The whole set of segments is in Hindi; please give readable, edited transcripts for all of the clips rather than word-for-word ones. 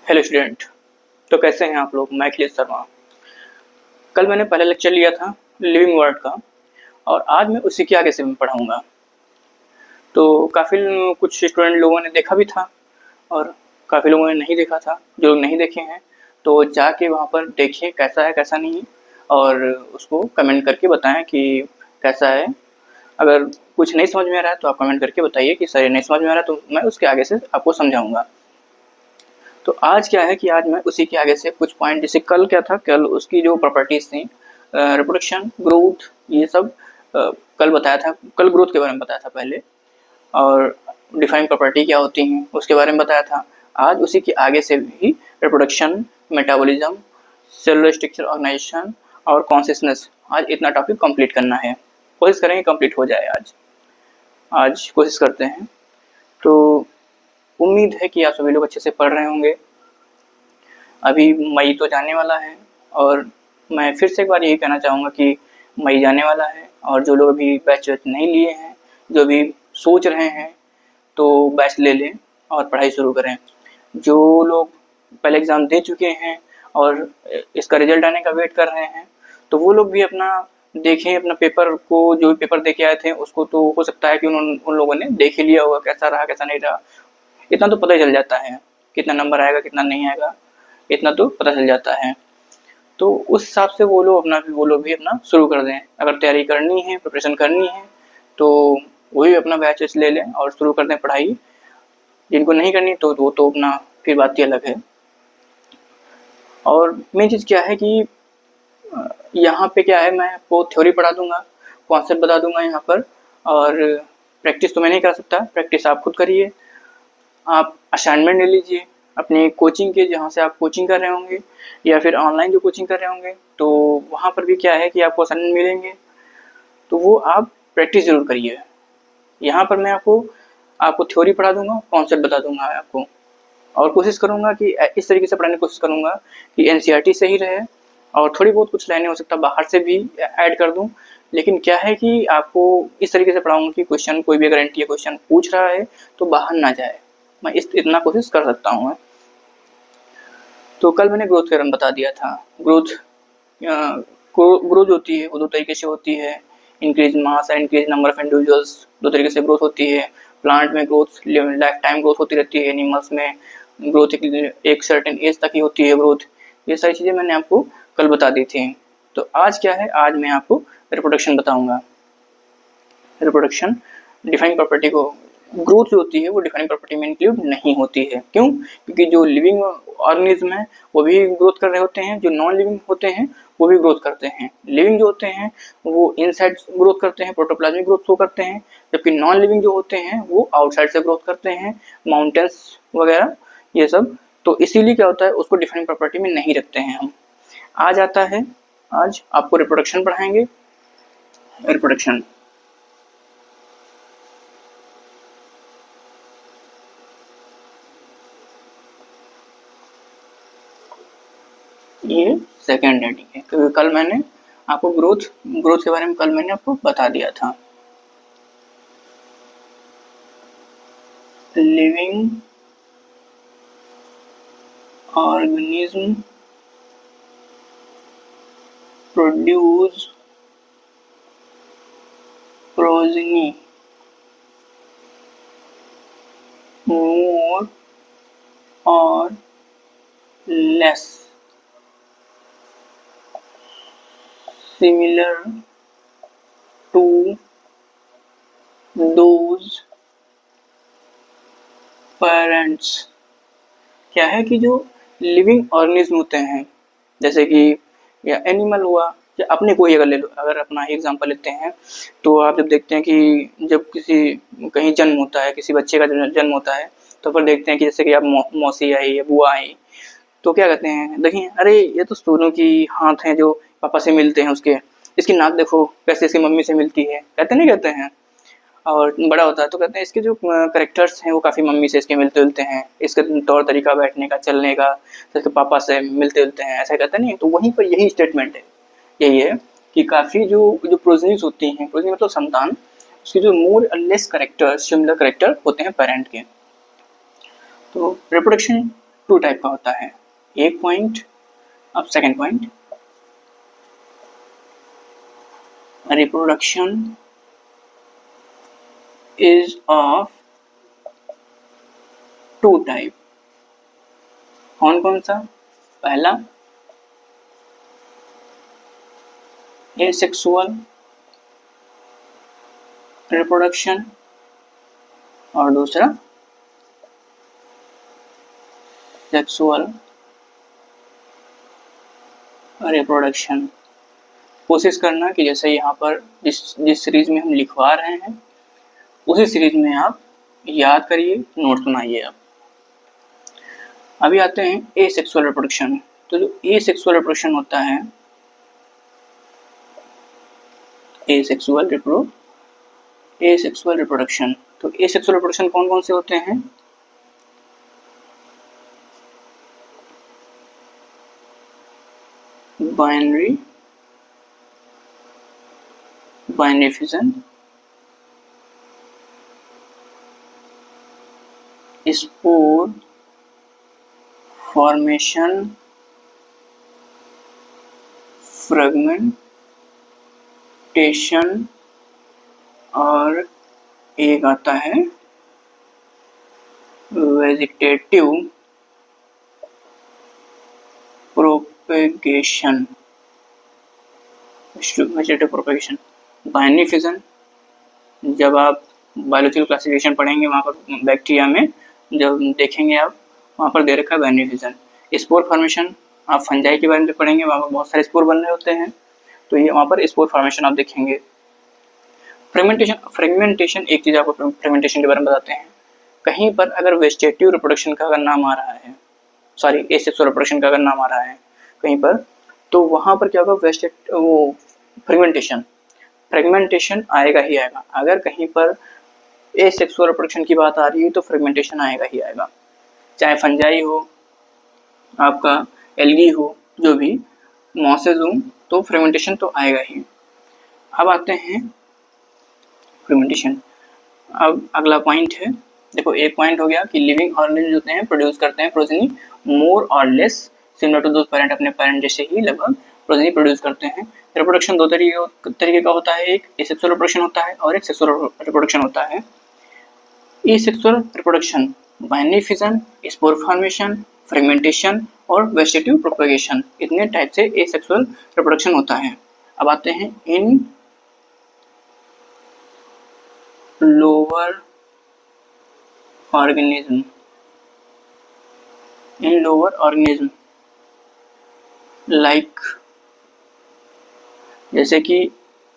Hello student. तो कैसे हैं आप लोग? मैं अखिलेश शर्मा। कल मैंने पहला लेक्चर लिया था लिविंग वर्ड का, और आज मैं उसी के आगे से मैं पढ़ाऊँगा। तो काफ़ी कुछ स्टूडेंट लोगों ने देखा भी था और काफ़ी लोगों ने नहीं देखा था। जो लोग नहीं देखे हैं तो जाके वहाँ पर देखिए कैसा है कैसा नहीं है, और उसको कमेंट करके बताएँ कि कैसा है। अगर कुछ नहीं समझ में आ रहा है तो आप कमेंट करके बताइए कि सर ये नहीं समझ में आ रहा है, तो मैं उसके आगे से आपको समझाऊँगा। तो आज क्या है कि आज मैं उसी के आगे से कुछ पॉइंट, जैसे कल क्या था, कल उसकी जो प्रॉपर्टीज थी, रिप्रोडक्शन, ग्रोथ, ये सब कल बताया था। कल ग्रोथ के बारे में बताया था पहले, और डिफाइन प्रॉपर्टी क्या होती हैं उसके बारे में बताया था। आज उसी के आगे से भी reproduction, metabolism, cellular structure, organisation और कॉन्शियसनेस, आज इतना टॉपिक कंप्लीट करना है। कोशिश करेंगे कंप्लीट हो जाए आज। आज कोशिश करते हैं। तो उम्मीद है कि आप सभी लोग अच्छे से पढ़ रहे होंगे। अभी मई तो जाने वाला है, और मैं फिर से एक बार यही कहना चाहूँगा कि मई जाने वाला है, और जो लोग अभी बैच नहीं लिए हैं, जो भी सोच रहे हैं, तो बैच ले लें और पढ़ाई शुरू करें। जो लोग पहले एग्ज़ाम दे चुके हैं और इसका रिजल्ट आने का वेट कर रहे हैं, तो वो लोग भी अपना देखें, अपना पेपर को, जो भी पेपर दे के आए थे उसको, तो हो सकता है कि उन लोगों ने देख ही लिया होगा कैसा रहा कैसा नहीं रहा। इतना तो पता ही चल जाता है कितना नंबर आएगा कितना नहीं आएगा, इतना तो पता चल जाता है। तो उस हिसाब से वो लोग भी अपना शुरू कर दें। अगर तैयारी करनी है, प्रिपरेशन करनी है, तो वही अपना बैच ले लें और शुरू कर दें पढ़ाई। जिनको नहीं करनी तो वो तो अपना फिर बात ही अलग है। और मेन चीज़ क्या है कि यहाँ पे क्या है, मैं आपको थ्योरी पढ़ा दूंगा, कॉन्सेप्ट बता दूंगा यहाँ पर, और प्रैक्टिस तो मैं नहीं कर सकता, प्रैक्टिस आप खुद करिए। आप असाइनमेंट ले लीजिए अपने कोचिंग के, जहाँ से आप कोचिंग कर रहे होंगे, या फिर ऑनलाइन जो कोचिंग कर रहे होंगे, तो वहाँ पर भी क्या है कि आपको असाइनमेंट मिलेंगे, तो वो आप प्रैक्टिस ज़रूर करिए। यहाँ पर मैं आपको थ्योरी पढ़ा दूंगा, कॉन्सेप्ट बता दूंगा आपको, और कोशिश करूँगा कि इस तरीके से पढ़ाने की कोशिश करूँगा कि एनसीईआरटी सही रहे, और थोड़ी बहुत कुछ लाइनें हो सकता है बाहर से भी ऐड कर दूँ। लेकिन क्या है कि आपको इस तरीके से पढ़ाऊँगा कि क्वेश्चन, कोई भी अगर एनटीए क्वेश्चन पूछ रहा है तो बाहर ना जाए। मैं इतना कोशिश कर सकता हूँ मैं। तो कल मैंने ग्रोथ के बारे में बता दिया था। ग्रोथ होती है वो दो तरीके से होती है, increase mass and increase number of individuals. दो तरीके से ग्रोथ होती है। प्लांट में ग्रोथ लाइफ टाइम ग्रोथ होती रहती है, एनिमल्स में ग्रोथ एक सर्टेन एज तक ही होती है ग्रोथ। ये सारी चीज़ें मैंने आपको कल बता दी थी। तो आज क्या है, आज मैं आपको रिप्रोडक्शन बताऊंगा। रिप्रोडक्शन डिफाइनिंग प्रॉपर्टी को, ग्रोथ जो होती है वो डिफाइनिंग प्रॉपर्टी में इंक्लूड नहीं होती है। क्यों? क्योंकि जो लिविंग ऑर्गेनिज्म है वो भी ग्रोथ कर रहे होते हैं, जो नॉन लिविंग होते हैं वो भी ग्रोथ करते हैं। लिविंग जो होते हैं वो इनसाइड ग्रोथ करते हैं, प्रोटोप्लाज्मिक ग्रोथ शो करते हैं, जबकि नॉन लिविंग जो होते हैं वो आउटसाइड से ग्रोथ करते हैं, माउंटेन्स वगैरह ये सब। तो इसीलिए क्या होता है, उसको डिफाइनिंग प्रॉपर्टी में नहीं रखते हैं हम। आज आता है, आज आपको रिप्रोडक्शन पढ़ाएंगे। रिप्रोडक्शन ये सेकेंड हेडिंग है, क्योंकि कल मैंने आपको ग्रोथ के बारे में कल मैंने आपको बता दिया था। Living organism produce progeny more or less similar to those parents। क्या है कि जो लिविंग ऑर्गेनिज्म होते हैं, जैसे कि या एनिमल हुआ, या अपने कोई अगर ले लो, अगर अपना एग्जांपल लेते हैं, तो आप जब देखते हैं कि जब किसी कहीं जन्म होता है, किसी बच्चे का जन्म होता है, तो फिर देखते हैं कि जैसे कि आप मौसी आई या बुआ आई, तो क्या कहते हैं, देखिए अरे ये तो दोनों की हाथ हैं जो पापा से मिलते हैं, उसके इसकी नाक देखो कैसे इसकी मम्मी से मिलती है, कहते नहीं कहते हैं। और बड़ा होता है तो कहते हैं इसके जो करेक्टर्स हैं वो काफ़ी मम्मी से इसके मिलते जुलते हैं, इसका तौर तरीका बैठने का, चलने का, इसके पापा से मिलते जुलते हैं, ऐसा कहते नहीं। तो वहीं पर यही स्टेटमेंट है, यही है कि काफ़ी जो जो प्रोजेनिस होती हैं, प्रोजेनी मतलब संतान, उसके जो मोर or less character, similar character होते हैं पेरेंट के। तो रिप्रोडक्शन टू टाइप का होता है। एक पॉइंट, अब second point, reproduction is of two type. कौन कौन सा? पहला एसेक्सुअल रिप्रोडक्शन और दूसरा सेक्सुअल रिप्रोडक्शन। कोशिश करना कि जैसे यहाँ पर जिस सीरीज में हम लिखवा रहे हैं उसी सीरीज में आप याद करिए, नोट्स बनाइए आप। अभी आते हैं एसेक्सुअल रिप्रोडक्शन। तो जो एसेक्सुअल रिप्रोडक्शन होता है, एसेक्सुअल रिप्रोडक्शन, तो एसेक्सुअल रिप्रोडक्शन कौन कौन से होते हैं? Binary fission, spore formation, fragmentation और एक आता है वेजिटेटिव प्रोपेगेशन। बाइनरी फिजन, जब आप बायोलॉजिकल क्लासिफिकेशन पढ़ेंगे वहाँ पर बैक्टीरिया में जब देखेंगे आप, वहाँ पर दे रखा है बाइनरी फिजन। स्पोर फॉर्मेशन, आप फंजाई के बारे में पढ़ेंगे, वहाँ पर बहुत सारे स्पोर बन रहे होते हैं, तो ये वहाँ पर स्पोर फॉर्मेशन आप देखेंगे। फ्रेगमेंटेशन एक चीज़ आपको फ्रेगमेंटेशन के बारे में बताते हैं। कहीं पर अगर वेजिटेटिव रिप्रोडक्शन का अगर नाम आ रहा है, सॉरी एसेक्सुअल रिप्रोडक्शन का अगर नाम आ रहा है कहीं पर, तो वहाँ पर क्या होगा, वो फ्रेगमेंटेशन आएगा ही आएगा। अगर कहीं पर एसेक्सुअल रिप्रोडक्शन की बात आ रही है तो फ्रेगमेंटेशन आएगा ही आएगा, चाहे फंजाई हो, आपका एल्गी हो, जो भी मॉसेज हो, तो फ्रेगमेंटेशन तो आएगा ही। अब आते हैं फ्रेगमेंटेशन। अब अगला पॉइंट है, देखो एक पॉइंट हो गया कि लिविंग ऑर्गेनिज्म होते हैं प्रोड्यूस करते हैं progeny more or less similar to those parent, अपने पेरेंट जैसे ही लगभग प्रोजेनी प्रोड्यूस करते हैं। रिप्रोडक्शन दो तरीके का होता है, एक एसेक्सुअल रिप्रोडक्शन होता है और एक सेक्सुअल रिप्रोडक्शन होता है। Asexual reproduction binary fission, spore formation, fragmentation और वेजिटेटिव प्रोपेगेशन, इतने टाइप से एसेक्सुअल रिप्रोडक्शन होता है। अब आते हैं इन लोअर ऑर्गेनिज्म, लाइक जैसे कि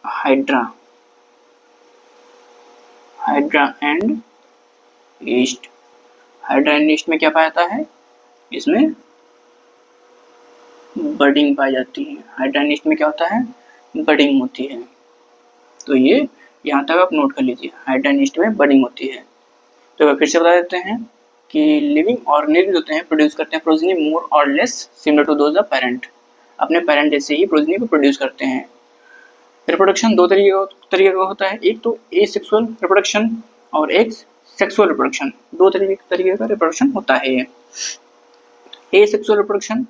hydra and east. Hydra and east में क्या पाया जाता है? इसमें बडिंग पाई जाती है। हाइड्रा एंड ईस्ट में क्या होता है? बडिंग होती है। तो ये यहाँ तक आप नोट कर लीजिए, हाइड्रा एंड ईस्ट में बडिंग होती है। तो फिर से बता देते हैं कि लिविंग ऑर्गेनिज्म होते हैं प्रोड्यूस करते हैं progeny more or less similar to those of parent, अपने पेरेंट जैसे ही प्रोजेनी को प्रोड्यूस करते हैं। रिप्रोडक्शन दो तरीके का होता है, एक तो एसेक्सुअल रिप्रोडक्शन और एक सेक्सुअल रिप्रोडक्शन। दो तरीके का रिप्रोडक्शन होता है ये। एसेक्सुअल रिप्रोडक्शन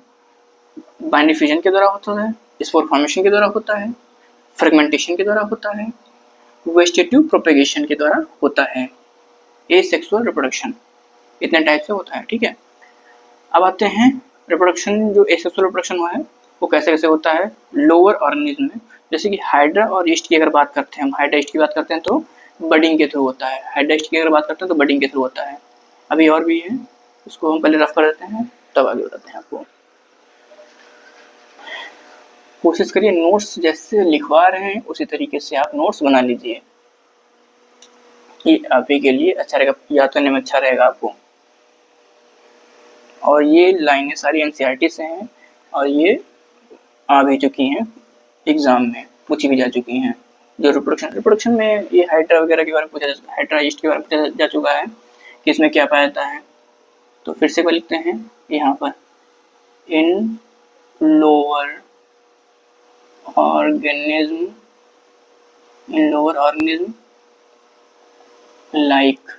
बाइनरी फिजन के द्वारा होता है, स्पोर फॉर्मेशन के द्वारा होता है, फ्रेगमेंटेशन के द्वारा होता है, वेजिटेटिव प्रोपेगेशन के द्वारा होता है। एसेक्सुअल रिप्रोडक्शन इतने टाइप से होता है, ठीक है। अब आते हैं रिप्रोडक्शन, जो एसेक्सुअल रिप्रोडक्शन हुआ है वो कैसे कैसे होता है लोअर ऑर्गेनिज्म में। जैसे कि हाइड्रा और ईस्ट की अगर बात करते हैं, हम हाइड्रा ईस्ट की बात करते हैं तो बडिंग के थ्रू होता है, हाइड्रा ईस्ट की अगर बात करते हैं तो बडिंग के थ्रू होता है। अभी और भी है, उसको हम पहले रफ कर देते हैं तब आगे बताते हैं आपको। कोशिश करिए नोट्स जैसे लिखवा रहे हैं उसी तरीके से आप नोट्स बना लीजिए, ये आप ही के लिए अच्छा रहेगा, याद करने में अच्छा रहेगा आपको। और ये लाइनें सारी एनसीईआरटी से हैं और ये आ भी चुकी हैं एग्जाम में, पूछी भी जा चुकी हैं। जो रिप्रोडक्शन में ये हाइड्रा वगैरह के बारे में पूछा जा, हाइड्रा ईस्ट के बारे में पूछा जा चुका है कि इसमें क्या पाया जाता है। तो फिर से लिखते हैं यहाँ पर, इन lower organism like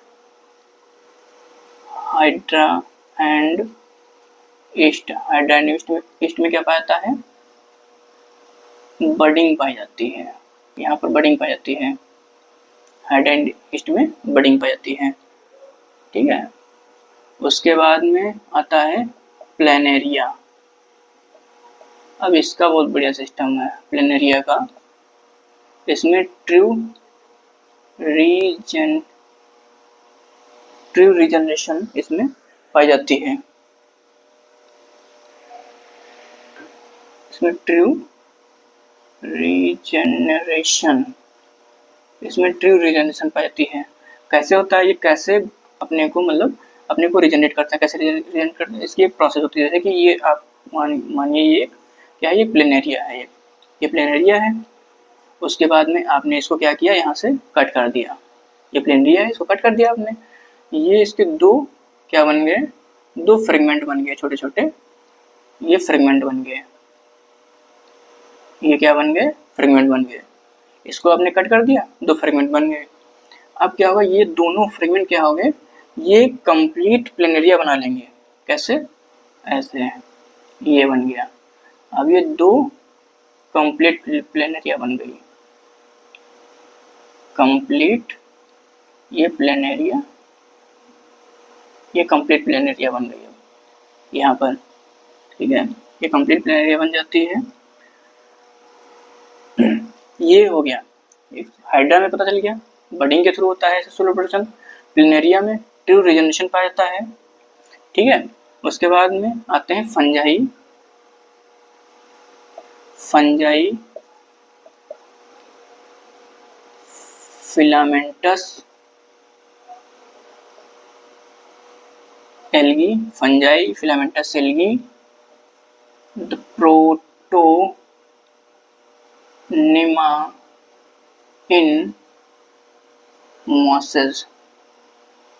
Hydra and east, hydra and east में क्या पाया जाता है, बडिंग पाई जाती है। यहाँ पर बडिंग पाई जाती है, हाइड्रा एंड ईस्ट में बडिंग पाई जाती है, ठीक है। उसके बाद में आता है प्लेनेरिया। अब इसका बहुत बढ़िया सिस्टम है प्लेनेरिया का। इसमें ट्रू रीजनरेशन इसमें पाई जाती है। इसमें ट्रू रीजनरेशन पाई जाती है। कैसे होता है ये, कैसे अपने को मतलब अपने को रीजनरेट करता है, कैसे रीजनरेट करता है, इसकी एक प्रोसेस होती है। जैसे कि ये आप मानिए ये क्या है, ये प्लेनेरिया है, ये प्लेनेरिया है। उसके बाद में आपने इसको क्या किया, यहाँ से कट कर दिया। ये प्लेनेरिया है, इसको कट कर दिया आपने। ये इसके दो क्या बन गए, दो फ्रेगमेंट बन गए छोटे छोटे, ये फ्रेगमेंट बन गए, ये क्या बन गए, फ्रेगमेंट बन गए। इसको आपने कट कर दिया, दो फ्रेगमेंट बन गए। अब क्या होगा, ये दोनों फ्रेगमेंट क्या हो गए, ये कंप्लीट प्लेनेरिया बना लेंगे। कैसे, ऐसे ये बन गया। अब ये दो कंप्लीट प्लेनेरिया बन गई, कंप्लीट ये प्लेनेरिया, ये कंप्लीट प्लेनेरिया बन गई अब यहाँ पर, ठीक है। ये कंप्लीट प्लेनेरिया बन जाती है। ये हो गया, हाइड्रा में पता चल गया बडिंग के थ्रू होता है सेक्सुअल रिप्रोडक्शन, प्लेनेरिया में ट्रू रीजनरेशन पाया जाता है, ठीक है। उसके बाद में आते हैं fungi. Filamentous algae, fungi filamentous algae, the protonema in mosses.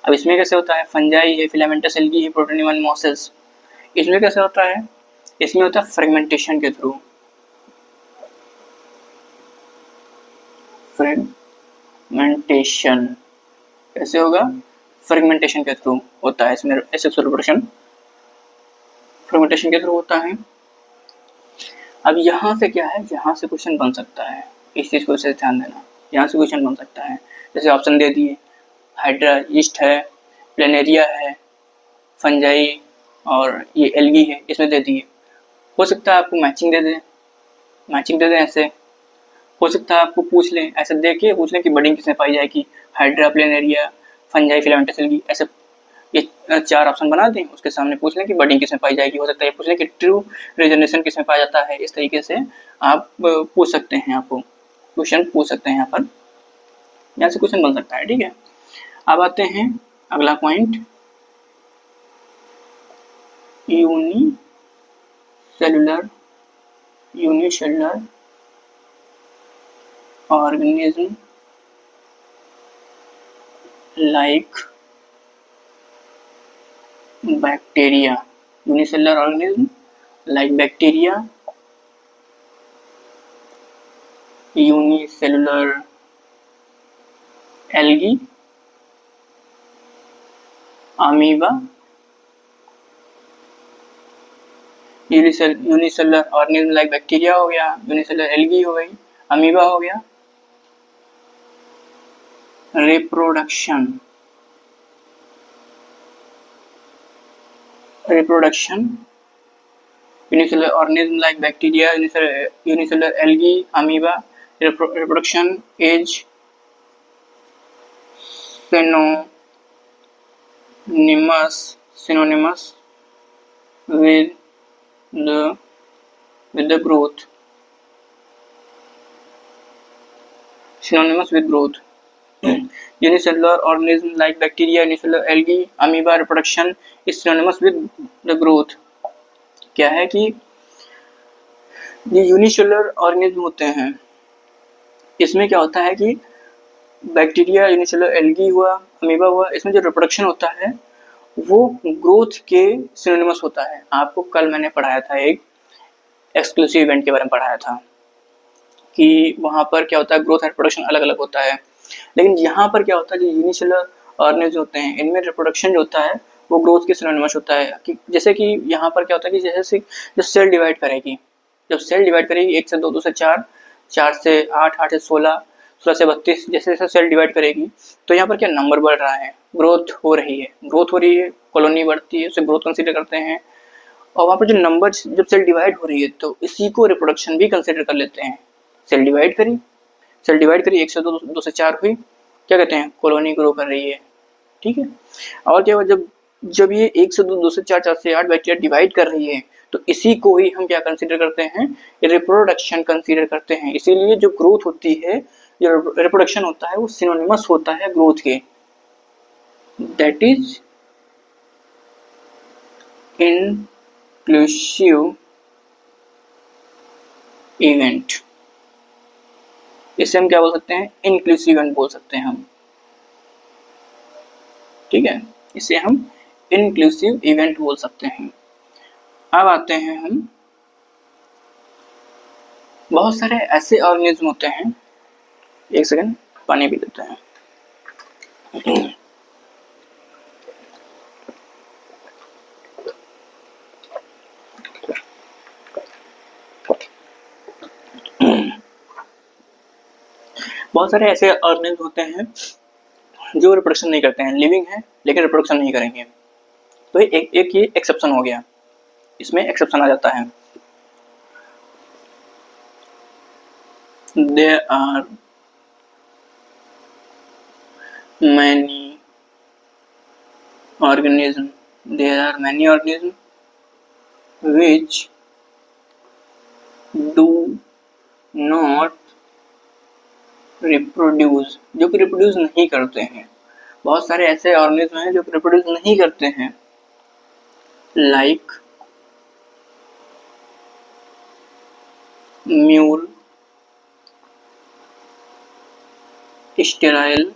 अब इसमें कैसे होता है, फंजाई है, फिलामेंटस एल्गी है, प्रोटोनिमा इन मॉसेस। इसमें कैसे होता है, इसमें होता है फ्रेगमेंटेशन के थ्रू। फ्रेगमेंटेशन कैसे होगा, फ्रेगमेंटेशन के थ्रू होता है इसमें सेक्सुअल रिप्रोडक्शन, फ्रेगमेंटेशन के थ्रू होता है। अब यहाँ से क्या है, यहाँ से क्वेश्चन बन सकता है, इस चीज़ को इसे ध्यान देना, यहाँ से क्वेश्चन बन सकता है। जैसे ऑप्शन दे दिए, हाइड्रा ईस्ट है, प्लेनेरिया है, फंजाई और ये एल्गी है, इसमें दे दिए। हो सकता है आपको मैचिंग दे दें, ऐसे हो सकता है आपको पूछ लें, ऐसे देख के पूछ लें कि बडिंग किसमें पाई जाएगी, hydra, planaria, fungi, filamentous algae, ऐसे ये चार ऑप्शन बना दें, उसके सामने पूछ लें कि बडिंग किसमें पाई जाएगी। हो सकता है पूछ लें कि ट्रू रीजनरेशन किसमें पाया जाता है। इस तरीके से आप पूछ सकते हैं, आपको क्वेश्चन पूछ सकते हैं यहाँ पर, यहाँ से क्वेश्चन बन सकता है, ठीक है। अब आते हैं अगला point, unicellular organism like bacteria, unicellular organism like bacteria, unicellular algae, amoeba, unicellular organism like bacteria हो गया, unicellular algae हो गई, amoeba हो गया। Reproduction unicellular organism like bacteria, unicellular algae, amoeba, reproduction is synonymous with the growth, unicellular organism like bacteria, unicellular algae, amoeba, reproduction is synonymous with the growth। क्या है कि ये यूनिसेलुलर ऑर्गेनिज्म होते हैं, इसमें क्या होता है कि बैक्टीरिया, यूनिसेलुलर एल्गी हुआ, अमीबा हुआ, इसमें जो रिप्रोडक्शन होता है वो ग्रोथ के सिनोनिमस होता है। आपको कल मैंने पढ़ाया था, एक एक्सक्लूसिव इवेंट के बारे में पढ़ाया था कि वहाँ पर क्या होता है, ग्रोथ एंड रिप्रोडक्शन अलग अलग होता है। लेकिन यहाँ पर क्या होता है, जो यूनिसेलुलर ऑर्गेनिज्म होते हैं इनमें रिप्रोडक्शन जो होता है वो ग्रोथ के सिनोनिमस होता है। कि जैसे कि यहाँ पर क्या होता है कि जैसे जब सेल डिवाइड करेगी, जब सेल डिवाइड करेगी 1 से 2, 2 से 4, 4 से 8, 8 से 16, 16 से 32, जैसे जैसे सेल डिवाइड करेगी तो यहाँ पर क्या नंबर बढ़ रहा है, ग्रोथ हो रही है, ग्रोथ हो रही है, कॉलोनी बढ़ती है, उसे ग्रोथ कंसीडर करते हैं। और वहाँ पर जो नंबर जब सेल डिवाइड हो रही है तो इसी को रिप्रोडक्शन भी कंसीडर कर लेते हैं। सेल डिवाइड करी, सेल डिवाइड करी 1 से 2, 2 से 4 हुई, क्या कहते हैं, कॉलोनी ग्रो कर रही है। ठीक है। और क्या हुआ, जब जब ये 1 से 2, 2 से 4, 4 से 8 बैक्टीरिया डिवाइड कर रही है तो इसी को ही हम क्या कंसीडर करते हैं, रिप्रोडक्शन कंसीडर करते हैं। इसीलिए जो ग्रोथ होती है, जो रिप्रोडक्शन होता है वो सिनोनिमस होता है ग्रोथ के, दैट इज इंक्लूसिव इवेंट। इसे हम क्या बोल सकते हैं, इंक्लूसिव इवेंट बोल सकते हैं हम। ठीक है, इसे हम इंक्लूसिव इवेंट बोल सकते हैं। अब आते हैं हम, बहुत सारे ऐसे ऑर्गेनिज्म होते हैं, एक सेकंड पानी पी लेते हैं। बहुत सारे ऐसे ऑर्गेनिज्म होते हैं जो रिप्रोडक्शन नहीं करते हैं, लिविंग है लेकिन रिप्रोडक्शन नहीं करेंगे। तो एक ये एक्सेप्शन हो गया, इसमें एक्सेप्शन आ जाता है। There are many organisms which do not reproduce, जो कि रिप्रोड्यूस नहीं करते हैं। बहुत सारे ऐसे ऑर्गेनिज्म हैं जो रिप्रोड्यूस नहीं करते हैं, लाइक म्यूल, स्टेराइल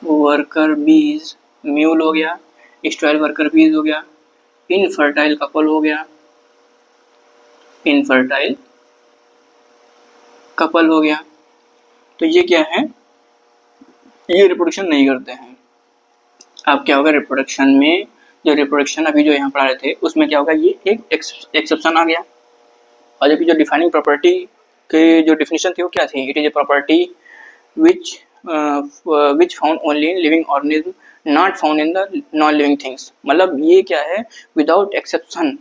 वर्कर बीज, म्यूल हो गया, स्टेराइल वर्कर बीज हो गया, इनफर्टाइल कपल हो गया, इनफर्टाइल कपल हो गया। तो ये क्या है, ये रिप्रोडक्शन नहीं करते हैं। अब क्या होगा, रिप्रोडक्शन में जो रिप्रोडक्शन अभी जो यहाँ पढ़ा रहे थे उसमें क्या होगा, ये एक एक्सेप्शन आ गया। और जबकि जो डिफाइनिंग प्रॉपर्टी की जो डिफिनेशन थी वो क्या थी, it is a property which found only in living organism, not found in the non living things। मतलब ये क्या है, विदाउट एक्सेप्शन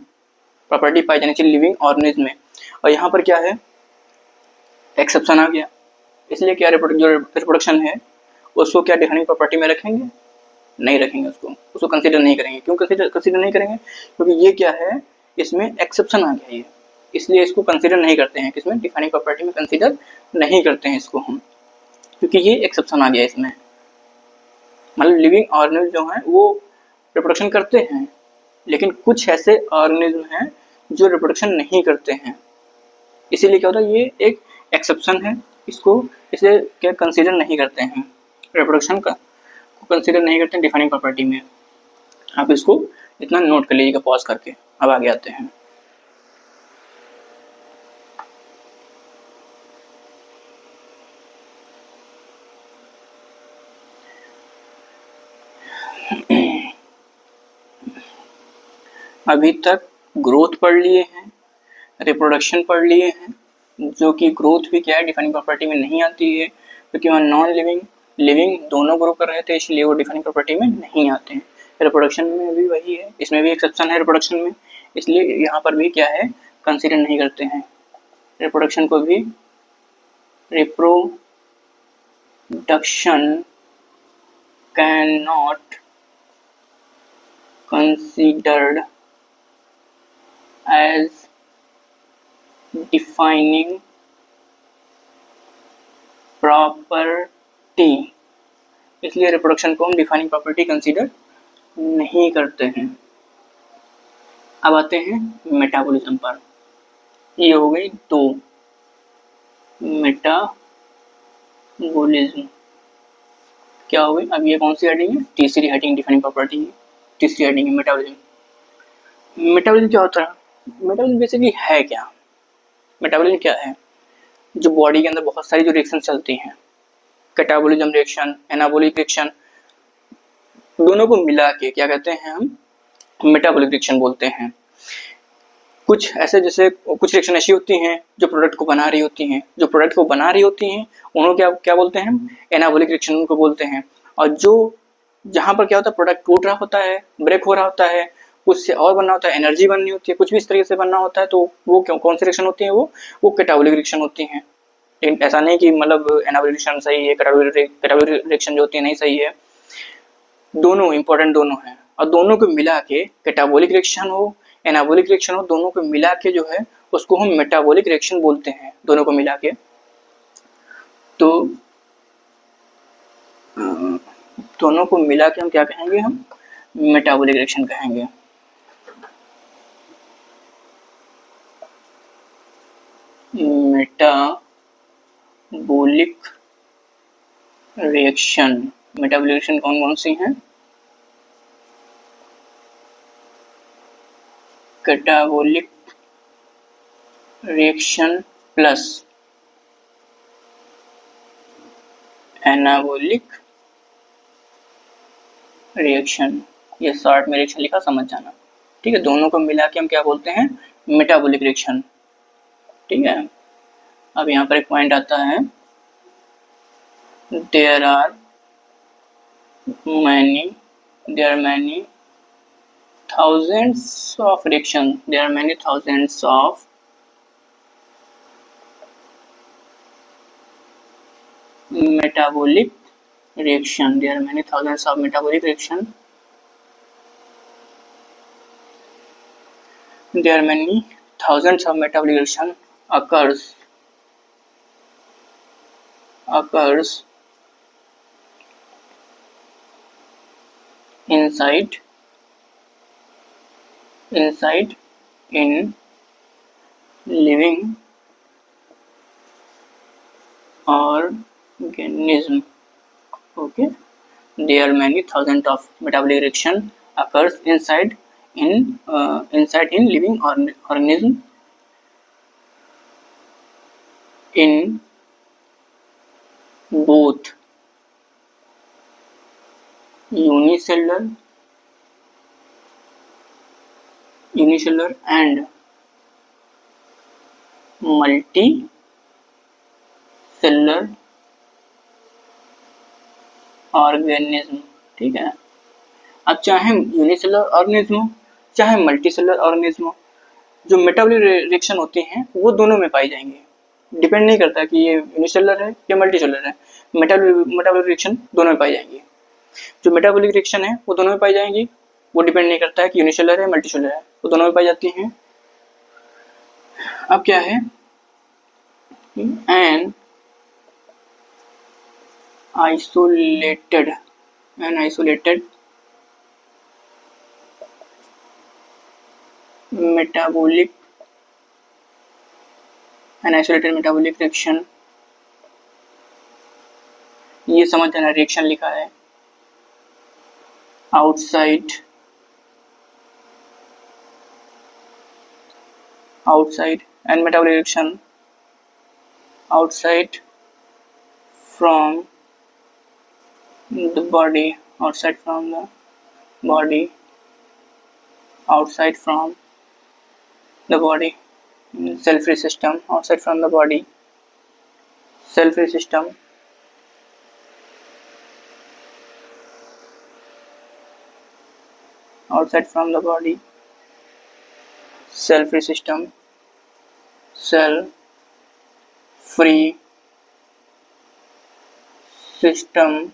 प्रॉपर्टी पाई जानी चाहिए लिविंग ऑर्गेनिज्म में, और यहाँ पर क्या है, एक्सेप्शन आ गया। इसलिए क्या जो रिप्रोडक्शन है उसको क्या डिफाइनिंग प्रॉपर्टी में रखेंगे, नहीं रखेंगे, उसको कंसीडर नहीं करेंगे। क्यों कंसीडर नहीं करेंगे, क्योंकि ये क्या है, इसमें एक्सेप्शन आ गया ये, इसलिए इसको कंसीडर नहीं करते हैं, किसमें, डिफाइनिंग प्रॉपर्टी में कंसीडर नहीं करते हैं इसको हम, क्योंकि ये एक्सेप्शन आ गया इसमें। मतलब लिविंग ऑर्गेनिज्म जो हैं वो रिप्रोडक्शन करते हैं, लेकिन कुछ ऐसे ऑर्गेनिज्म हैं जो रिप्रोडक्शन नहीं करते हैं, इसीलिए क्या होता है, ये एक एक्सेप्शन है, इसको इसलिए क्या कंसीडर नहीं करते हैं, रिप्रोडक्शन का कंसीडर नहीं करते हैं डिफाइनिंग प्रॉपर्टी में। आप इसको इतना नोट कर लीजिएगा पॉज करके। अब आगे आते हैं, अभी तक ग्रोथ पढ़ लिए हैं, रिप्रोडक्शन पढ़ लिए हैं, जो कि ग्रोथ भी क्या है, डिफाइनिंग प्रॉपर्टी में नहीं आती है, क्योंकि वहाँ नॉन लिविंग लिविंग दोनों ग्रो कर रहे थे, इसलिए वो डिफाइनिंग प्रॉपर्टी में नहीं आते हैं। रिप्रोडक्शन में भी वही है, इसमें भी एक्सेप्शन है रिप्रोडक्शन में, इसलिए यहाँ पर भी क्या है, कंसीडर नहीं करते हैं रिप्रोडक्शन को भी। Reproduction can not considered as defining property, इसलिए रिप्रोडक्शन को हम डिफाइनिंग प्रॉपर्टी कंसीडर नहीं करते हैं। अब आते हैं मेटाबॉलिज्म पर। ये हो गई दो, मेटाबॉलिज्म क्या हो गई, अब ये कौन सी हेडिंग है, तीसरी हेडिंग डिफाइनिंग प्रॉपर्टी, तीसरी हेडिंग है मेटाबॉलिज्म। मेटाबॉलिज्म क्या होता है, मेटाबॉलिज्म बेसिकली है क्या, मेटाबॉलिज्म क्या है, जो बॉडी के अंदर बहुत सारी जो रिएक्शन चलती हैं, कैटाबॉलिज्म रिएक्शन, एनाबॉलिक रिएक्शन, दोनों को मिला के क्या कहते हैं हम, मेटाबॉलिक रिएक्शन बोलते हैं। कुछ ऐसे जैसे कुछ रिएक्शन ऐसी होती हैं जो प्रोडक्ट को बना रही होती हैं, उन्होंने क्या क्या बोलते हैं, एनाबॉलिक रिएक्शन उनको बोलते हैं। और जो जहाँ पर क्या होता है, प्रोडक्ट टूट रहा होता है, ब्रेक हो रहा होता है, कुछ से और बनना होता है, एनर्जी बननी होती है, कुछ भी इस तरीके से बनना होता है, तो वो कौन सी रिएक्शन होती है, वो कैटाबॉलिक रिएक्शन होती हैं। लेकिन ऐसा नहीं कि मतलब एनाबॉलिक रिएक्शन सही है, कैटाबॉलिक रिएक्शन जो होती है नहीं सही है, दोनों इंपॉर्टेंट दोनों हैं। और दोनों को मिला के कैटाबॉलिक रिएक्शन हो, एनाबॉलिक रिएक्शन हो, दोनों को मिला के जो है उसको हम मेटाबॉलिक रिएक्शन बोलते हैं, दोनों को मिला के। तो दोनों को मिला के हम क्या कहेंगे, हम मेटाबॉलिक रिएक्शन कहेंगे। मेटाबॉलिक रिएक्शन, मेटाबॉलिक रिएक्शन कौन कौन सी हैं, catabolic reaction plus anabolic reaction, ये शॉर्ट में रिएक्शन लिखा, समझ जाना, ठीक है। दोनों को मिला के हम क्या बोलते हैं, मेटाबॉलिक रिएक्शन, ठीक है। अब यहाँ पर एक पॉइंट आता है, there are many thousands of reaction, there are many thousands of metabolic reaction, there are many thousands of metabolic reaction, there are many thousands of metabolic reaction occurs inside in living organism, okay, there are many thousands of metabolic reaction occurs inside in living organism in both unicellular and multicellular organism, ठीक है। अब चाहे यूनिसेलुलर ऑर्गेनिज्म हो, चाहे मल्टीसेलुलर ऑर्गेनिज्म हो, जो मेटाबॉलिक रिएक्शन होती हैं वो दोनों में पाई जाएंगे, डिपेंड नहीं करता कि ये यूनिसेलुलर है या मल्टीसेलुलर है, मेटाबॉलिक रिएक्शन दोनों में पाई जाएंगी। जो मेटाबॉलिक रिएक्शन है वो दोनों में पाई जाएंगी, वो डिपेंड नहीं करता है कि यूनिसेलुलर है मल्टीसेलुलर है, वो दोनों में पाई जाती हैं। अब क्या है, an isolated metabolic reaction, ये समझ जाना, रिएक्शन लिखा है outside and metabolic reaction outside from the body, outside from the body, cell-free system, outside from the body, cell-free system, outside from the body, cell-free system, cell-free system,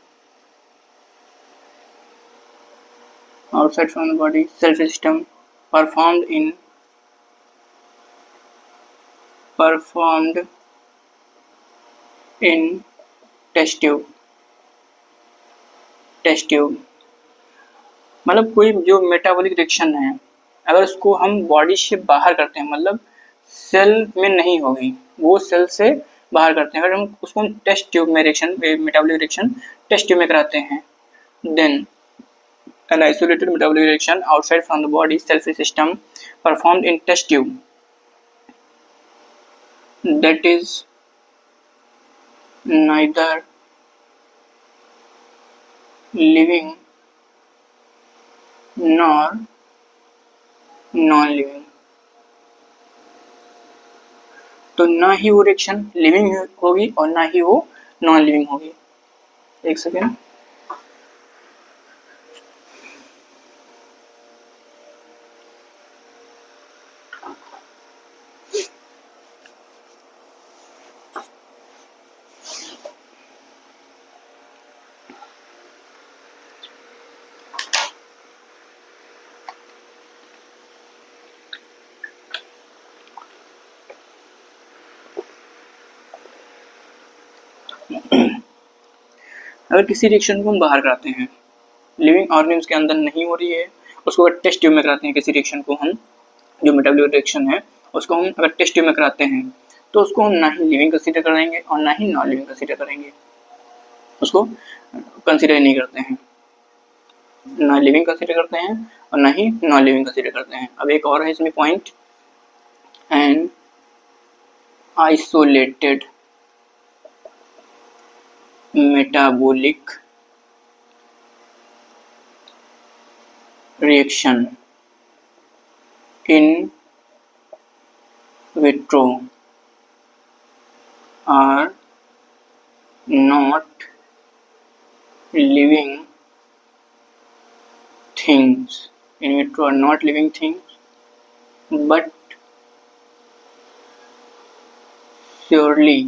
outside from the body, cell-free system, performed in test tube, मतलब कोई जो मेटाबॉलिक रिएक्शन है, अगर उसको हम बॉडी से बाहर करते हैं, मतलब सेल में नहीं होगी, वो सेल से बाहर करते हैं, अगर हम उसको टेस्ट ट्यूब में reaction, metabolic reaction test tube में कराते हैं, then an isolated metabolic reaction outside from the body cell-free system performed in test tube, that is neither living nor non living. तो ना ही वो रिएक्शन लिविंग होगी और ना ही वो नॉन लिविंग होगी। एक सेकेंड, अगर किसी रिएक्शन को हम बाहर कराते हैं, लिविंग ऑर्गेनिम्स के अंदर नहीं हो रही है, उसको अगर टेस्ट ट्यूब में कराते हैं, किसी रिएक्शन को हम, जो मेटाबॉलिक रिएक्शन है उसको हम अगर टेस्ट ट्यूब में कराते हैं तो उसको हम ना ही लिविंग कंसीडर करेंगे और ना ही नॉन लिविंग कंसीडर करेंगे, उसको कंसीडर नहीं करते हैं, ना लिविंग कंसीडर करते हैं और ना ही नॉन लिविंग कंसीडर करते हैं। अब एक और है इसमें point, an isolated metabolic reaction in vitro are not living things, in vitro are not living things, but surely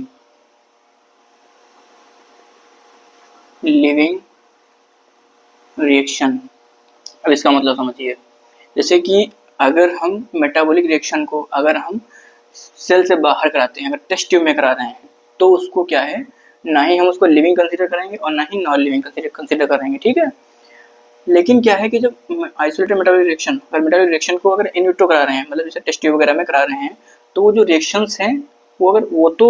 living reaction। अब इसका मतलब समझिए, जैसे कि अगर हम मेटाबॉलिक रिएक्शन को अगर हम सेल से बाहर कराते हैं, अगर टेस्ट ट्यूब में करा रहे हैं, तो उसको क्या है, ना ही हम उसको लिविंग कंसीडर करेंगे और ना ही नॉन लिविंग कंसीडर करेंगे, ठीक है। लेकिन क्या है कि जब आइसोलेटेड मेटाबॉलिक रिएक्शन, अगर मेटाबॉलिक रिएक्शन को अगर इन विट्रो करा रहे हैं, मतलब जैसे टेस्ट ट्यूब वगैरह में करा रहे हैं, तो वो जो रिएक्शंस हैं वो अगर वो तो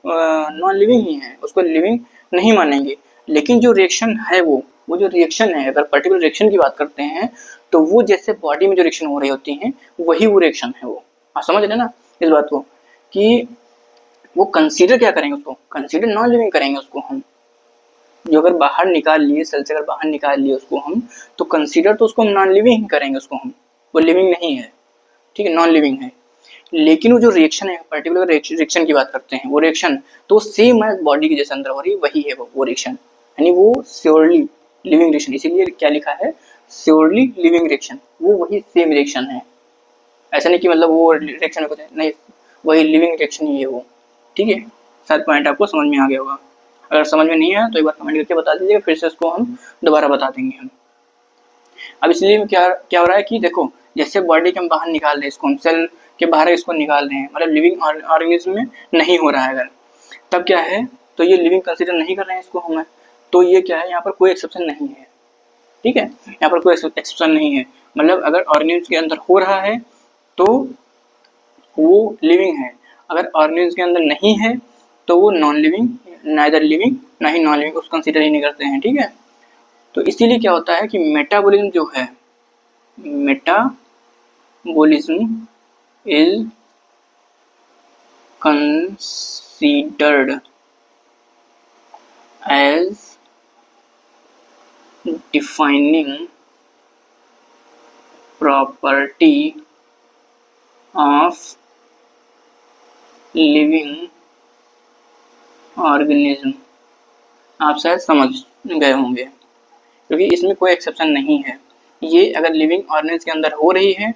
नॉन लिविंग ही है, उसको लिविंग नहीं मानेंगे। लेकिन जो रिएक्शन है वो जो रिएक्शन है, अगर पर्टिकुलर रिएक्शन की बात करते हैं तो वो जैसे बॉडी में जो रिएक्शन हो रही होती हैं वही वो रिएक्शन है। वो आप समझ रहे ना इस बात को, कि वो कंसीडर क्या करेंगे, उसको कंसीडर नॉन लिविंग करेंगे उसको हम, जो अगर बाहर निकाल लिए सेल से, अगर बाहर निकाल लिए उसको हम, तो कंसीडर तो उसको नॉन लिविंग ही करेंगे उसको हम, वो लिविंग नहीं है, ठीक है, नॉन लिविंग है। लेकिन वो जो रिएक्शन है, पर्टिकुलर रिएक्शन की बात करते हैं, वो रिएक्शन तो सेम एज बॉडी के जैसे अंदर हो रही है, वही है वो रिएक्शन, यानी वो श्योरली लिविंग रिएक्शन। इसीलिए क्या लिखा है, श्योरली लिविंग रिएक्शन, वो वही सेम रिएक्शन है। ऐसा नहीं कि मतलब वो रिएक्शन है कुछ नहीं, वही लिविंग रिएक्शन ही है वो, ठीक है। शायद पॉइंट आपको समझ में आ गया होगा, अगर समझ में नहीं आया तो एक बार कमेंट करके बता दीजिएगा, फिर से इसको हम दोबारा बता देंगे हम। अब इसलिए क्या क्या हो रहा है कि देखो, जैसे बॉडी के हम बाहर निकाल रहे हैं इसको, हम सेल के बाहर इसको निकाल रहे हैं, मतलब लिविंग ऑर्गेनिज्म में नहीं हो रहा है अगर, तब क्या है, तो ये लिविंग कंसीडर नहीं कर रहे हैं इसको हमें, तो ये क्या है, यहाँ पर कोई एक्सेप्शन नहीं है, ठीक है, यहाँ पर कोई एक्सेप्शन नहीं है। मतलब अगर ऑर्गेनिज्म के अंदर हो रहा है तो वो लिविंग है, अगर ऑर्गेनिज्म के अंदर नहीं है तो वो नॉन लिविंग, नाइदर लिविंग ना ही नॉन लिविंग, उसको कंसीडर ही नहीं करते हैं, ठीक है। तो इसीलिए क्या होता है कि मेटाबॉलिज्म जो है, metabolism is considered as defining property of living organism. आप शायद समझ गए होंगे, क्योंकि इसमें कोई एक्सेप्शन नहीं है। ये अगर लिविंग ऑर्गेनिज्म के अंदर हो रही है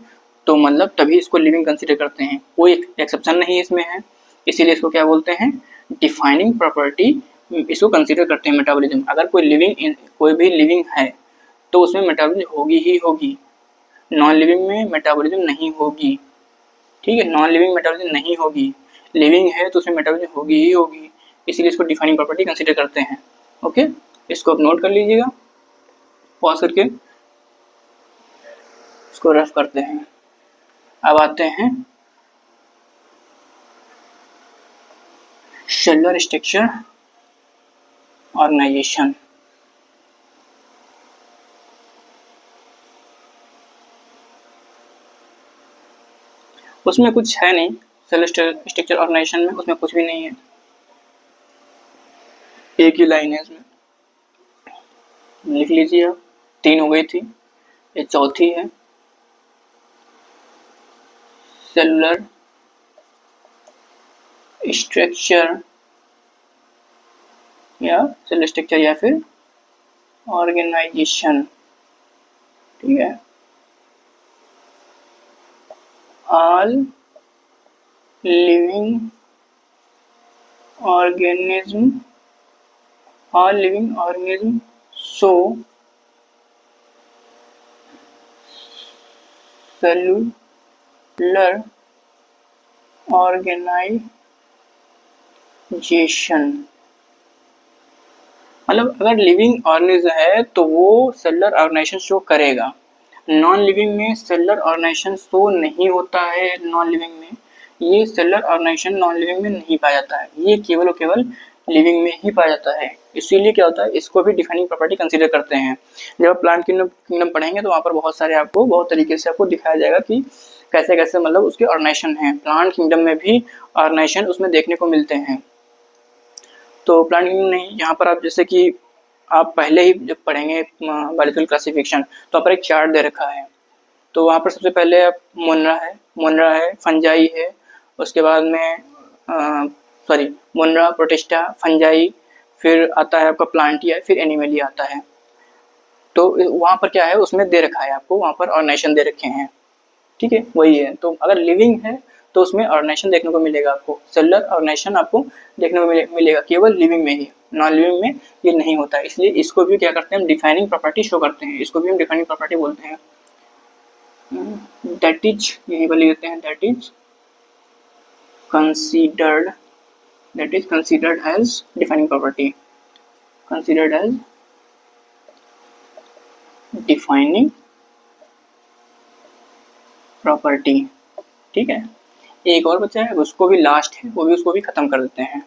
तो मतलब तभी इसको लिविंग कंसीडर करते हैं, कोई एक्सेप्शन नहीं इसमें है। इसीलिए इसको क्या बोलते हैं, डिफाइनिंग प्रॉपर्टी, इसको कंसीडर करते हैं मेटाबॉलिज्म। अगर कोई भी लिविंग है तो उसमें मेटाबॉलिज्म होगी ही होगी, नॉन लिविंग में मेटाबॉलिज्म नहीं होगी, ठीक है, नॉन लिविंग मेटाबॉलिज्म नहीं होगी, लिविंग है तो उसमें मेटाबॉलिज्म होगी ही होगी, इसीलिए इसको डिफाइनिंग प्रॉपर्टी कंसीडर करते हैं। ओके, इसको आप नोट कर लीजिएगा, पॉज करके इसको रफ करते हैं। अब आते हैं सेलुलर स्ट्रक्चर ऑर्गेनाइजेशन। उसमें कुछ है नहीं, सेलुलर स्ट्रक्चर ऑर्गेनाइजेशन में उसमें कुछ भी नहीं है, एक ही लाइन है इसमें, लिख लीजिए आप, 3 हो गई थी, ये चौथी है, सेलुलर स्ट्रक्चर या सेलुलर स्ट्रक्चर या फिर ऑर्गेनाइजेशन। ठीक है, all living organism, all living organism show cellular organisation. मतलब अगर लिविंग ऑर्गेनिज्म है तो वो सेलुलर ऑर्गेनाइजेशन शो करेगा। नॉन लिविंग में सेलुलर ऑर्गेनाइजेशन शो नहीं होता है। नॉन लिविंग में ये सेलुलर ऑर्गेनाइजेशन नॉन लिविंग में नहीं पाया जाता है, ये केवल और केवल लिविंग में ही पाया जाता है। इसीलिए क्या होता है, इसको भी डिफाइनिंग प्रॉपर्टी कंसीडर करते हैं। जब आप प्लांट किंगडम पढ़ेंगे तो वहाँ पर बहुत सारे आपको बहुत तरीके से आपको दिखाया जाएगा कि कैसे कैसे मतलब उसके ऑर्गेनाइजेशन हैं। प्लांट किंगडम में भी ऑर्गेनाइजेशन उसमें देखने को मिलते हैं। तो प्लांट किंगडम नहीं, यहाँ पर आप जैसे कि आप पहले ही जब पढ़ेंगे बायोलॉजिकल क्लासिफिकेशन तो यहाँ पर एक चार्ट दे रखा है। तो वहाँ पर सबसे पहले आप मोनरा है, फंजाई है, उसके बाद में मोनरा, प्रोटिस्टा, फंजाई, फिर आता है आपका प्लांटिया, फिर एनिमलिया आता है। तो वहाँ पर क्या है, उसमें दे रखा है आपको, वहाँ पर ऑर्गेनाइजेशन दे रखे हैं। ठीक है, वही है। तो अगर लिविंग है तो उसमें ऑर्गेनाइजेशन देखने को मिलेगा आपको, सेलुलर ऑर्गेनाइजेशन आपको देखने को मिलेगा केवल लिविंग में ही, नॉन लिविंग में ये नहीं होता। इसलिए इसको भी क्या करते हैं, हम डिफाइनिंग प्रॉपर्टी शो करते हैं, इसको भी हम डिफाइनिंग प्रॉपर्टी बोलते हैं। दैट इज, यही पर लिख देते हैं, that is considered as defining property, considered as defining property. ठीक है, एक और बचा है, उसको भी लास्ट है, उसको भी खत्म कर देते हैं।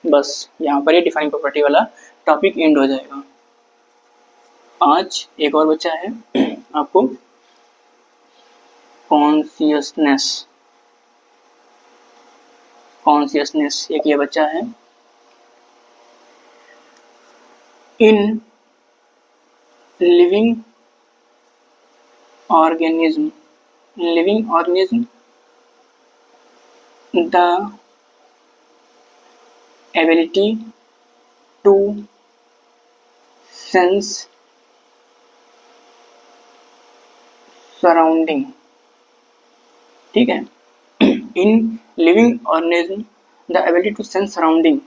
बस यहाँ पर ये डिफाइनिंग प्रॉपर्टी वाला टॉपिक एंड हो जाएगा। आज एक और बचा है आपको कॉन्शियसनेस एक ये बचा है। In living organism the ability to sense surrounding. ठीक है, in living organism the ability to sense surrounding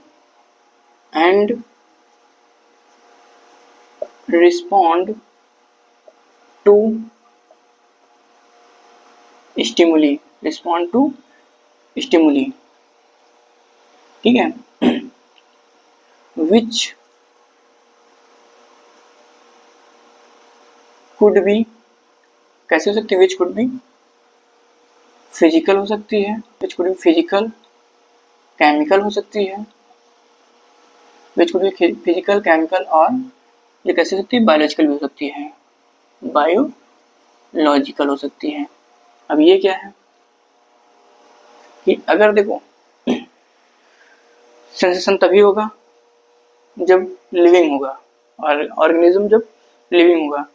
and respond to stimuli, ठीक है, विच कुड बी, कैसे हो सकती है, विच कुड बी फिजिकल हो सकती है, which could be physical, chemical हो सकती है, which could be physical, chemical, और ये कैसे हो सकती है, बायोलॉजिकल भी हो सकती है, बायोलॉजिकल हो सकती है। अब ये क्या है कि अगर देखो सेंसेशन तभी होगा जब लिविंग होगा, और ऑर्गेनिज्म जब लिविंग होगा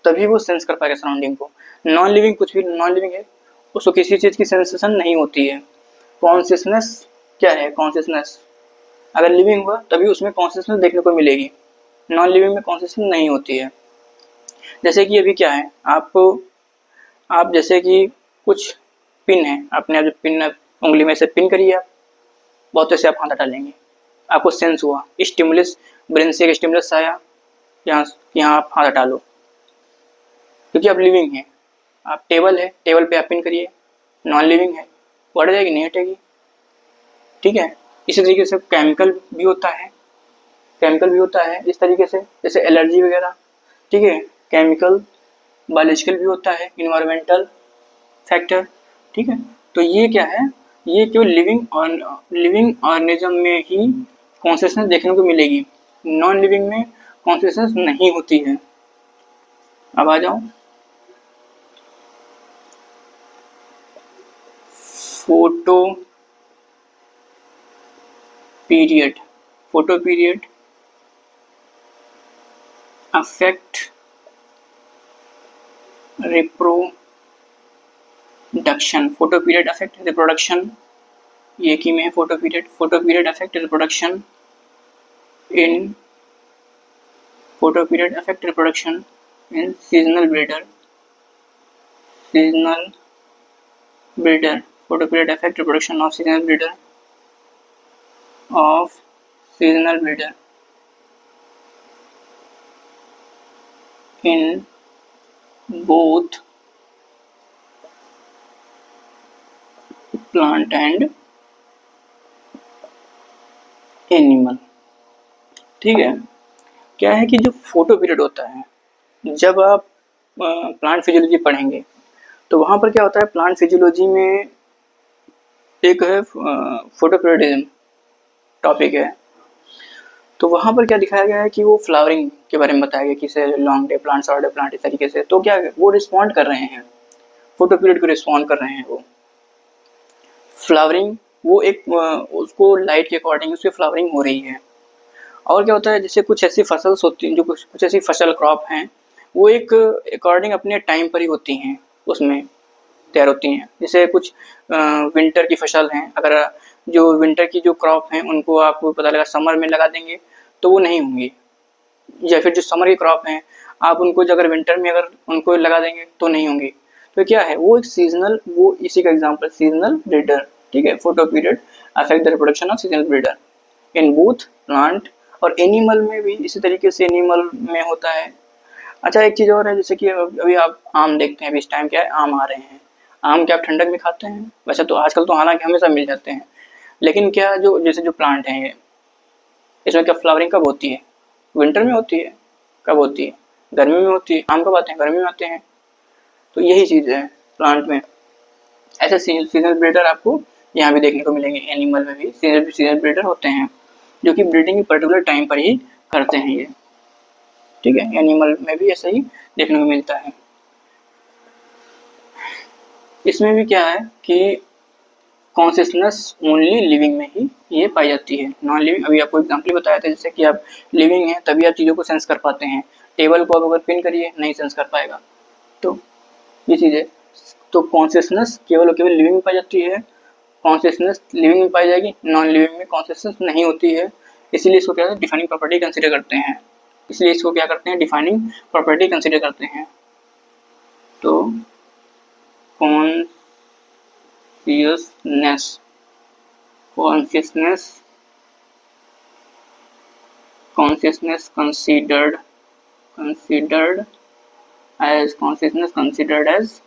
तभी वो सेंस कर पाएगा सराउंडिंग को। नॉन लिविंग, कुछ भी नॉन लिविंग है उसको किसी चीज़ की सेंसेशन नहीं होती है। कॉन्शियसनेस क्या है, कॉन्शियसनेस अगर लिविंग हुआ तभी उसमें कॉन्शियसनेस देखने को मिलेगी, नॉन लिविंग में कॉन्शियसनेस नहीं होती है। जैसे कि अभी क्या है, आप जैसे कि कुछ पिन है, आपने जब पिन उंगली में से पिन करिए, आप बहुत ऐसे आप हाथ हटा लेंगे, आपको सेंस हुआ, स्टिमुलस, ब्रेन से एक स्टिमुलस आया, यहाँ आप हाथ हटा लो, क्योंकि आप लिविंग है। आप टेबल है, टेबल पे आप पिन करिए, नॉन लिविंग है, वो हट जाएगी, नहीं हटेगी। ठीक है, इसी तरीके से केमिकल भी होता है इस तरीके से, जैसे एलर्जी वगैरह। ठीक है, केमिकल, बायोलॉजिकल भी होता है, इन्वायरमेंटल फैक्टर। ठीक है, तो ये क्या है, ये केवल लिविंग ऑर्गेनिज्म में ही कॉन्शियसनेस देखने को मिलेगी, नॉन लिविंग में कॉन्शियसनेस नहीं होती है। अब आ जाओ photo period affect reproduction, photo period affect reproduction, ये की में photo period affect reproduction in seasonal breeder, photo period affect reproduction of seasonal breeder in both plant and animal. ठीक है, क्या है कि जो फोटो पीरियड होता है, जब आप प्लांट फिजियोलॉजी पढ़ेंगे तो वहाँ पर क्या होता है, प्लांट फिजियोलॉजी में एक है फोटो पीरियडिज्म टॉपिक है, तो वहाँ पर क्या दिखाया गया है कि वो फ्लावरिंग के बारे में बताया गया, किसे long day plant, short day plant, इस तरीके से। तो क्या वो रिस्पॉन्ड कर रहे हैं, फोटो पीरियड को रिस्पॉन्ड कर रहे हैं वो फ्लावरिंग, वो एक उसको लाइट के अकॉर्डिंग उसकी फ्लावरिंग हो रही है। और क्या होता है, जैसे कुछ ऐसी फसल्स होती हैं, जो कुछ ऐसी फसल क्रॉप हैं, वो एक अकॉर्डिंग अपने टाइम पर ही होती हैं, उसमें तैयार होती हैं। जैसे कुछ विंटर की फसल हैं, अगर जो विंटर की जो क्रॉप हैं उनको आपको पता लगा समर में लगा देंगे तो वो नहीं होंगी, या फिर जो समर की क्रॉप हैं आप उनको अगर विंटर में अगर उनको लगा देंगे तो नहीं होंगी। तो क्या है, वो एक सीजनल, वो इसी का एग्जांपल सीजनल ब्रीडर। ठीक है, photo period affect the reproduction of seasonal breeder in both plant और एनिमल में भी इसी तरीके से एनिमल में होता है। अच्छा, एक चीज़ और है, जैसे कि अभी आप आम देखते हैं, अभी इस टाइम क्या है, आम आ रहे हैं। आम क्या आप ठंडक में खाते हैं? वैसे तो आजकल तो हालांकि हमेशा मिल जाते हैं, लेकिन क्या जो जैसे जो प्लांट हैं ये, इसमें क्या फ्लावरिंग कब होती है? विंटर में होती है। कब होती है? गर्मी में होती है। आम कब आते हैं? गर्मी में आते हैं। तो यही चीज़ है प्लांट में। ऐसे सीजनल ब्रीडर आपको यहाँ भी देखने को मिलेंगे, एनिमल में भी सीजनल ब्रीडर होते हैं, जो कि ब्रीडिंग पर्टिकुलर टाइम पर ही करते हैं ये। ठीक है, एनिमल में भी ऐसा ही देखने को मिलता है। इसमें भी क्या है कि कॉन्शियसनेस ओनली लिविंग में ही ये पाई जाती है, नॉन लिविंग अभी आपको एग्जाम्पल बताया था, जैसे कि आप लिविंग है तभी आप चीज़ों को सेंस कर पाते हैं। टेबल को आप अगर पिन करिए नहीं सेंस कर पाएगा, तो ये चीज़ है। तो कॉन्शियसनेस केवल और केवल लिविंग में पाई जाती है, कॉन्शियसनेस लिविंग में पाई जाएगी, नॉन लिविंग में कॉन्शियसनेस नहीं होती है। इसीलिए इसको क्या है, डिफाइनिंग प्रॉपर्टी कंसिडर करते हैं। इसलिए इसको क्या करते हैं, डिफाइनिंग प्रॉपर्टी कंसिडर करते हैं। तो consciousness considered as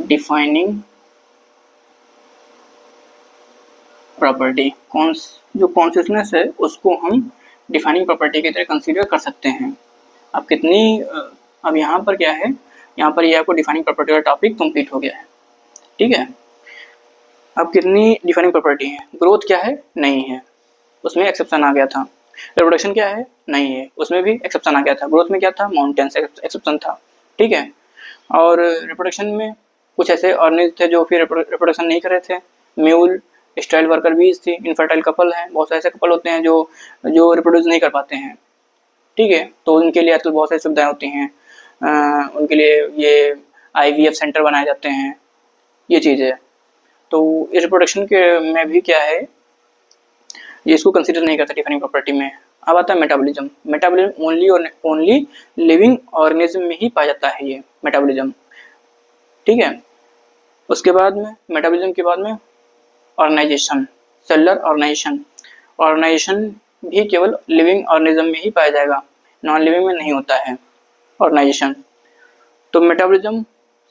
defining property. जो कॉन्शियसनेस है उसको हम डिफाइनिंग प्रॉपर्टी की तरह कंसीडर कर सकते हैं। अब कितनी अब यहाँ पर क्या है, यहाँ पर ये आपको डिफाइनिंग प्रॉपर्टी का टॉपिक कंप्लीट हो गया है। ठीक है, अब कितनी डिफाइनिंग प्रॉपर्टी है? ग्रोथ क्या है? नहीं है, उसमें एक्सेप्शन आ गया था। रिप्रोडक्शन क्या है? नहीं है, उसमें भी एक्सेप्शन आ गया था। ग्रोथ में क्या था? माउंटेन्स एक्सेप्शन था। ठीक है, और रिप्रोडक्शन में कुछ ऐसे ऑर्गेनिज्म थे जो फिर रिप्रोडक्शन नहीं कर रहे थे। म्यूल, स्टाइल वर्कर बीज थी, इनफर्टाइल कपल हैं, बहुत सारे ऐसे कपल होते हैं जो रिप्रोड्यूस नहीं कर पाते हैं। ठीक है, तो उनके लिए आजकल बहुत सारी सुविधाएं होती हैं, उनके लिए ये IVF सेंटर बनाए जाते हैं, ये चीज़ है। तो इस रिप्रोडक्शन के में भी क्या है, ये इसको कंसीडर नहीं करता डिफाइनिंग प्रॉपर्टी में। अब आता है metabolism. Metabolism only living organism में ही पाया जाता है ये मेटाबॉलिज्म। ठीक है, उसके बाद में मेटाबॉलिज्म के बाद में ऑर्गेनाइजेशन, सेलुलर ऑर्गेनाइजेशन भी केवल लिविंग ऑर्गेनिज्म में ही पाया जाएगा, नॉन लिविंग में नहीं होता है ऑर्गेनाइजेशन। तो मेटाबॉलिज्म,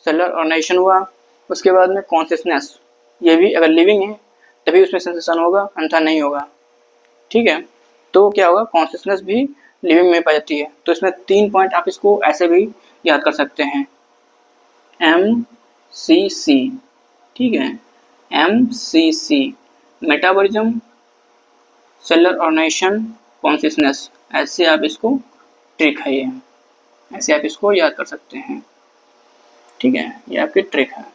सेलुलर ऑर्गेनाइजेशन हुआ। उसके बाद में कॉन्शियसनेस, ये भी अगर लिविंग है तभी उसमें सेंसेशन होगा, अन्यथा नहीं होगा। ठीक है, तो क्या होगा, कॉन्शियसनेस भी लिविंग में पाई जाती है। तो इसमें 3 पॉइंट आप इसको ऐसे भी याद कर सकते हैं, MCC। ठीक है, MCC, metabolism, cellular organisation, consciousness. ऐसे आप इसको ट्रिक है, ये ऐसे आप इसको याद कर सकते हैं। ठीक है, ये आपकी ट्रिक है,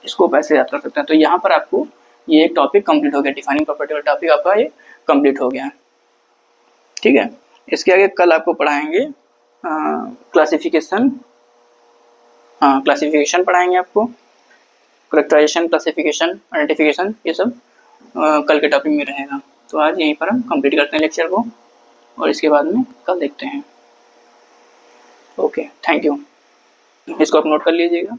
इसको ऐसे याद कर सकते हैं। तो यहाँ पर आपको ये एक टॉपिक कंप्लीट हो गया, डिफाइनिंग प्रॉपर्टी वाला टॉपिक आपका ये कंप्लीट हो गया। ठीक है, इसके आगे कल आपको पढ़ाएंगे क्लासिफिकेशन, हाँ क्लासिफिकेशन पढ़ाएंगे आपको, करेक्टराइजेशन, क्लासिफिकेशन, आइडेंटिफिकेशन, ये सब कल के टॉपिक में रहेगा। तो आज यहीं पर हम कंप्लीट करते हैं लेक्चर को और इसके बाद में कल देखते हैं। Okay, thank you. इसको आप नोट कर लीजिएगा।